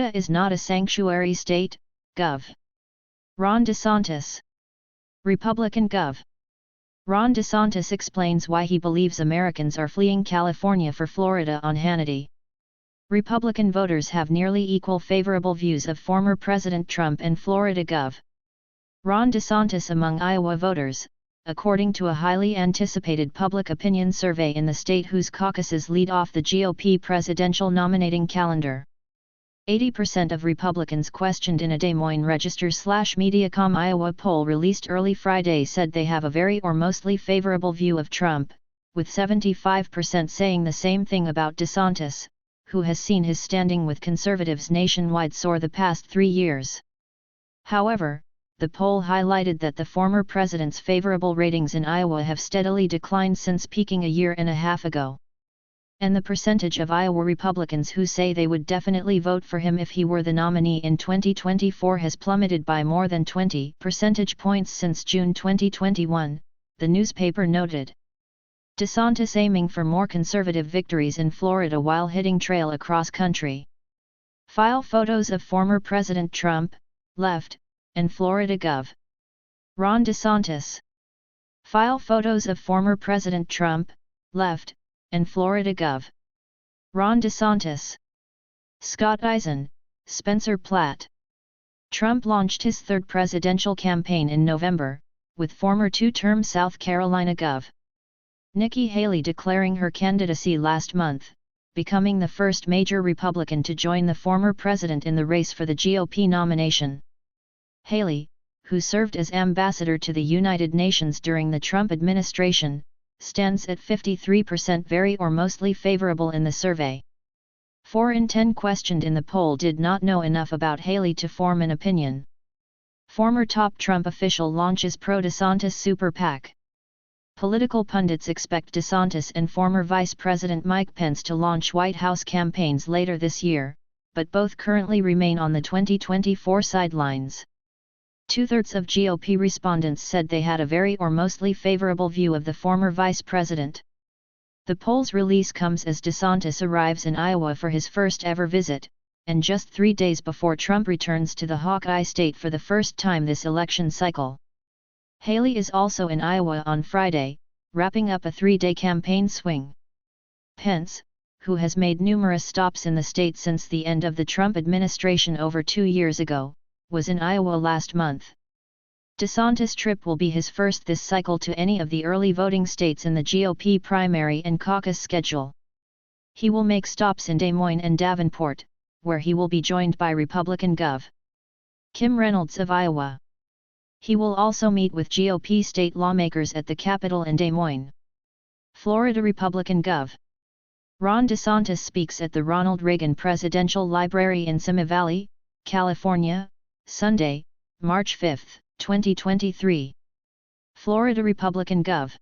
Florida is not a sanctuary state, Gov. Ron DeSantis. Republican Gov. Ron DeSantis explains why he believes Americans are fleeing California for Florida on Hannity. Republican voters have nearly equal favorable views of former President Trump and Florida Gov. Ron DeSantis among Iowa voters, according to a highly anticipated public opinion survey in the state whose caucuses lead off the GOP presidential nominating calendar. 80% of Republicans questioned in a Des Moines Register/Mediacom Iowa poll released early Friday said they have a very or mostly favorable view of Trump, with 75% saying the same thing about DeSantis, who has seen his standing with conservatives nationwide soar the past 3 years. However, the poll highlighted that the former president's favorable ratings in Iowa have steadily declined since peaking a year and a half ago. And the percentage of Iowa Republicans who say they would definitely vote for him if he were the nominee in 2024 has plummeted by more than 20 percentage points since June 2021, the newspaper noted. DeSantis aiming for more conservative victories in Florida while hitting trail across country. File photos of former President Trump, left, and Florida Gov. Ron DeSantis. File photos of former President Trump, left, and Florida Gov. Ron DeSantis. Scott Eisen, Spencer Platt. Trump launched his third presidential campaign in November, with former two-term South Carolina Gov. Nikki Haley declaring her candidacy last month, becoming the first major Republican to join the former president in the race for the GOP nomination. Haley, who served as ambassador to the United Nations during the Trump administration, stands at 53% very or mostly favorable in the survey. 4 in 10 questioned in the poll did not know enough about Haley to form an opinion. Former top Trump official launches pro-DeSantis super PAC. Political pundits expect DeSantis and former Vice President Mike Pence to launch White House campaigns later this year, but both currently remain on the 2024 sidelines. 2/3 of GOP respondents said they had a very or mostly favorable view of the former vice president. The poll's release comes as DeSantis arrives in Iowa for his first ever visit, and just 3 days before Trump returns to the Hawkeye state for the first time this election cycle. Haley is also in Iowa on Friday, wrapping up a 3-day campaign swing. Pence, who has made numerous stops in the state since the end of the Trump administration over 2 years ago, was in Iowa last month. DeSantis' trip will be his first this cycle to any of the early voting states in the GOP primary and caucus schedule. He will make stops in Des Moines and Davenport, where he will be joined by Republican Gov. Kim Reynolds of Iowa. He will also meet with GOP state lawmakers at the Capitol in Des Moines. Florida Republican Gov. Ron DeSantis speaks at the Ronald Reagan Presidential Library in Simi Valley, California, Sunday, March 5, 2023. Florida Republican Gov.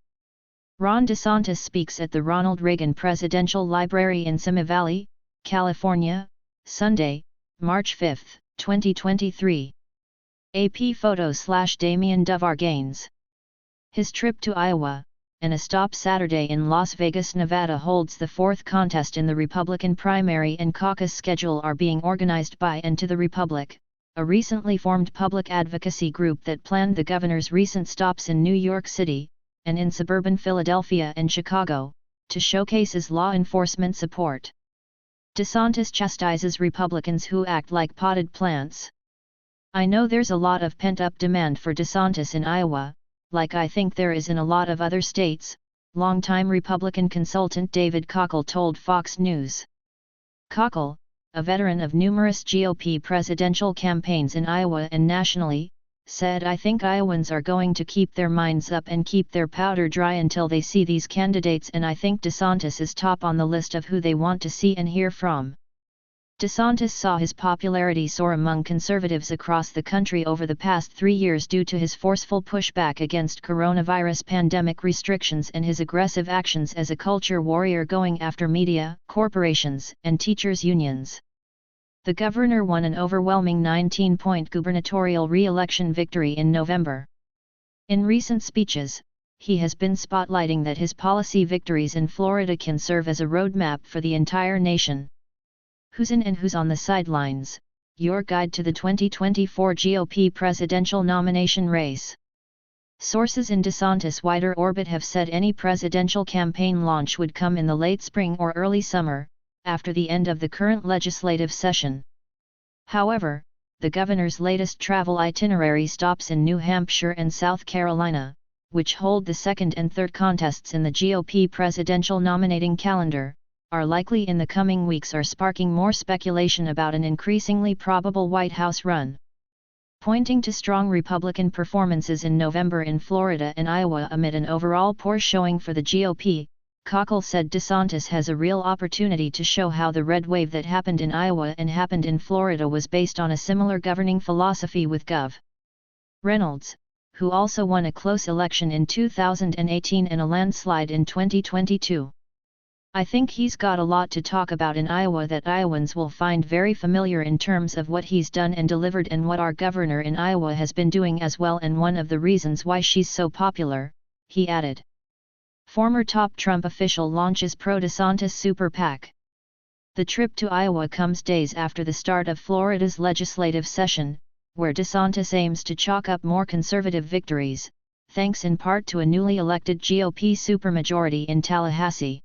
Ron DeSantis speaks at the Ronald Reagan Presidential Library in Simi Valley, California, Sunday, March 5, 2023. AP photo/Damien Duvar Gaines. His trip to Iowa, and a stop Saturday in Las Vegas, Nevada holds the 4th contest in the Republican primary and caucus schedule are being organized by And to the Republic, a recently formed public advocacy group that planned the governor's recent stops in New York City, and in suburban Philadelphia and Chicago, to showcase his law enforcement support. DeSantis chastises Republicans who act like potted plants. I know there's a lot of pent-up demand for DeSantis in Iowa, like I think there is in a lot of other states, longtime Republican consultant David Cockle told Fox News. Cockle, a veteran of numerous GOP presidential campaigns in Iowa and nationally, said I think Iowans are going to keep their minds up and keep their powder dry until they see these candidates, and I think DeSantis is top on the list of who they want to see and hear from. DeSantis saw his popularity soar among conservatives across the country over the past 3 years due to his forceful pushback against coronavirus pandemic restrictions and his aggressive actions as a culture warrior going after media, corporations, and teachers' unions. The governor won an overwhelming 19-point gubernatorial re-election victory in November. In recent speeches, he has been spotlighting that his policy victories in Florida can serve as a roadmap for the entire nation. Who's in and who's on the sidelines, your guide to the 2024 GOP presidential nomination race. Sources in DeSantis' wider orbit have said any presidential campaign launch would come in the late spring or early summer, after the end of the current legislative session. However, the governor's latest travel itinerary stops in New Hampshire and South Carolina, which hold the second and third contests in the GOP presidential nominating calendar, are likely in the coming weeks, are sparking more speculation about an increasingly probable White House run. Pointing to strong Republican performances in November in Florida and Iowa amid an overall poor showing for the GOP, Cockle said DeSantis has a real opportunity to show how the red wave that happened in Iowa and happened in Florida was based on a similar governing philosophy with Gov. Reynolds, who also won a close election in 2018 and a landslide in 2022. I think he's got a lot to talk about in Iowa that Iowans will find very familiar in terms of what he's done and delivered and what our governor in Iowa has been doing as well, and one of the reasons why she's so popular, he added. Former top Trump official launches pro-DeSantis super PAC. The trip to Iowa comes days after the start of Florida's legislative session, where DeSantis aims to chalk up more conservative victories, thanks in part to a newly elected GOP supermajority in Tallahassee.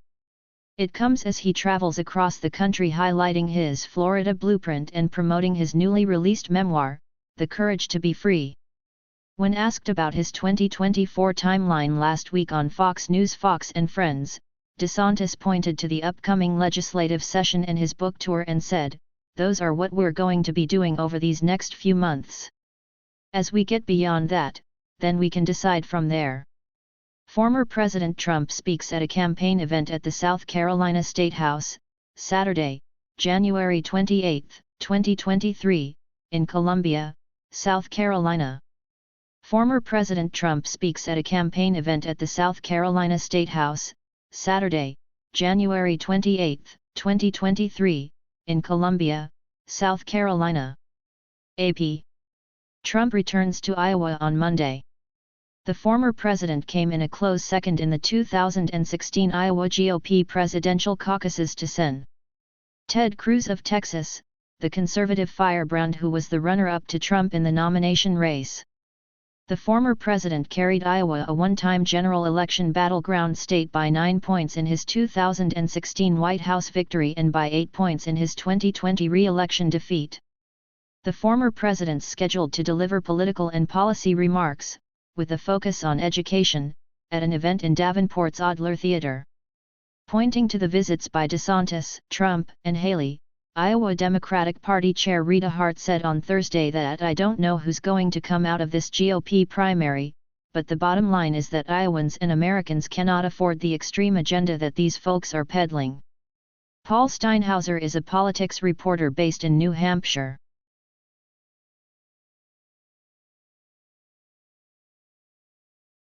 It comes as he travels across the country highlighting his Florida blueprint and promoting his newly released memoir, The Courage to Be Free. When asked about his 2024 timeline last week on Fox News' Fox and Friends, DeSantis pointed to the upcoming legislative session and his book tour and said, "Those are what we're going to be doing over these next few months. As we get beyond that, then we can decide from there." Former President Trump speaks at a campaign event at the South Carolina State House, Saturday, January 28, 2023, in Columbia, South Carolina. Former President Trump speaks at a campaign event at the South Carolina State House, Saturday, January 28, 2023, in Columbia, South Carolina. AP. Trump returns to Iowa on Monday. The former president came in a close second in the 2016 Iowa GOP presidential caucuses to Sen. Ted Cruz of Texas, the conservative firebrand who was the runner-up to Trump in the nomination race. The former president carried Iowa, a one-time general election battleground state, by 9 points in his 2016 White House victory and by 8 points in his 2020 re-election defeat. The former president's scheduled to deliver political and policy remarks, with a focus on education, at an event in Davenport's Adler Theater. Pointing to the visits by DeSantis, Trump, and Haley, Iowa Democratic Party Chair Rita Hart said on Thursday that "I don't know who's going to come out of this GOP primary, but the bottom line is that Iowans and Americans cannot afford the extreme agenda that these folks are peddling." Paul Steinhauser is a politics reporter based in New Hampshire.